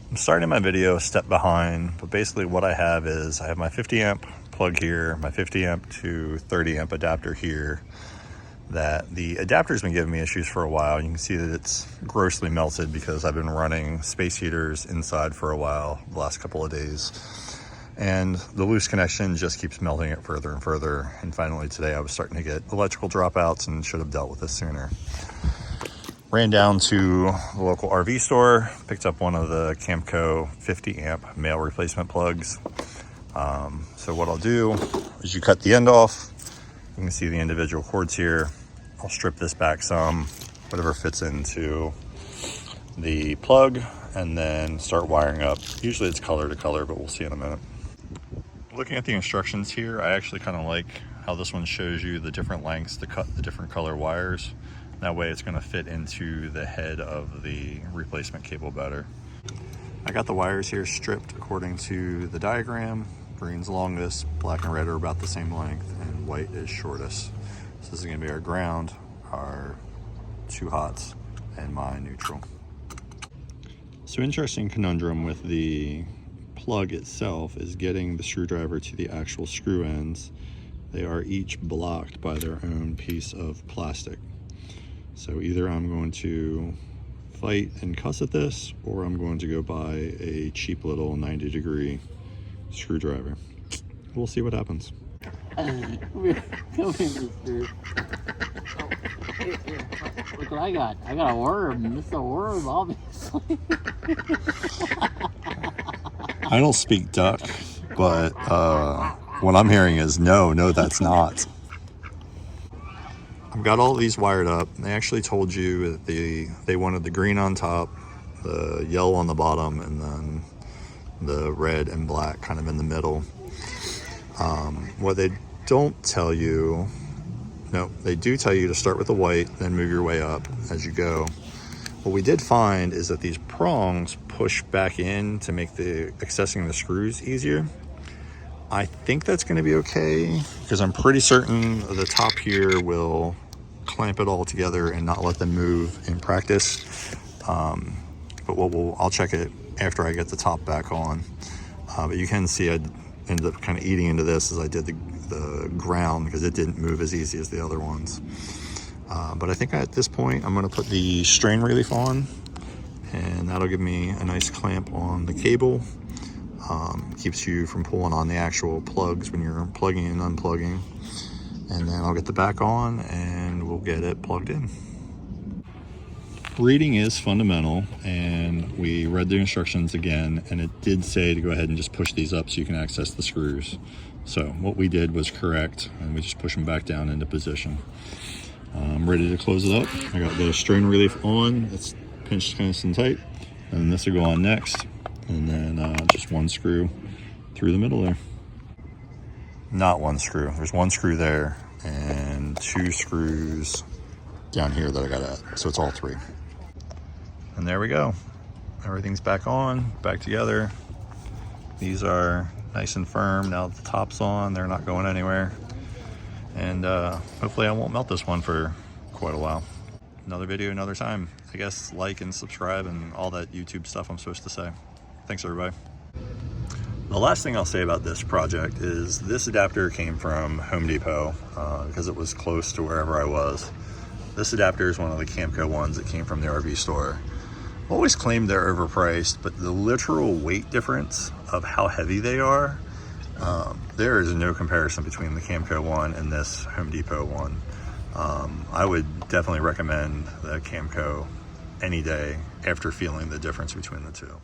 I'm starting my video a step behind, but basically what I have is I have my 50 amp plug here, my 50 amp to 30 amp adapter here. That the adapter's been giving me issues for a while. You can see that it's grossly melted because I've been running space heaters inside for a while the last couple of days. And the loose connection just keeps melting it further and further. And finally today I was starting to get electrical dropouts and should have dealt with this sooner. Ran down to the local RV store, picked up one of the Camco 50 amp male replacement plugs. So what I'll do is you cut the end off. You can see the individual cords here. I'll strip this back some, whatever fits into the plug, and then start wiring up. Usually it's color to color, but we'll see in a minute. Looking at the instructions here, I actually kind of like how this one shows you the different lengths to cut the different color wires. That way it's going to fit into the head of the replacement cable better. I got the wires here stripped according to the diagram. Green's longest, black and red are about the same length, and white is shortest. So this is going to be our ground, our two hots, and my neutral. So interesting conundrum with the plug itself is getting the screwdriver to the actual screw ends. They are each blocked by their own piece of plastic. So either I'm going to fight and cuss at this, or I'm going to go buy a cheap little 90-degree screwdriver. We'll see what happens. Look what I got. I got a worm. This is a worm, obviously. I don't speak duck, but what I'm hearing is no, that's not. I've got all these wired up. They actually told you that they wanted the green on top, the yellow on the bottom, and then the red and black kind of in the middle. What they don't tell you, no, they do tell you to start with the white, then move your way up as you go. What we did find is that these prongs push back in to make the accessing the screws easier. I think that's going to be okay, because I'm pretty certain the top here will clamp it all together and not let them move in practice. But I'll check it after I get the top back on. But you can see I ended up kind of eating into this as I did the ground, because it didn't move as easy as the other ones. But I think at this point I'm going to put the strain relief on, and that'll give me a nice clamp on the cable. Keeps you from pulling on the actual plugs when you're plugging and unplugging. And then I'll get the back on and we'll get it plugged in. Reading is fundamental, and we read the instructions again, and it did say to go ahead and just push these up so you can access the screws. So what we did was correct, and we just push them back down into position. I'm ready to close it up. I got the strain relief on. It's pinched nice and tight, and this will go on next. And then just one screw through the middle there. Not one screw. There's one screw there and two screws down here that I got at. So it's all three. And there we go. Everything's back on, back together. These are nice and firm. Now that the top's on, they're not going anywhere. And hopefully I won't melt this one for quite a while. Another video, another time. I guess like and subscribe and all that YouTube stuff I'm supposed to say. Thanks, everybody. The last thing I'll say about this project is this adapter came from Home Depot because it was close to wherever I was. This adapter is one of the Camco ones that came from the RV store. I've always claimed they're overpriced, but the literal weight difference of how heavy they are, there is no comparison between the Camco one and this Home Depot one. I would definitely recommend the Camco any day after feeling the difference between the two.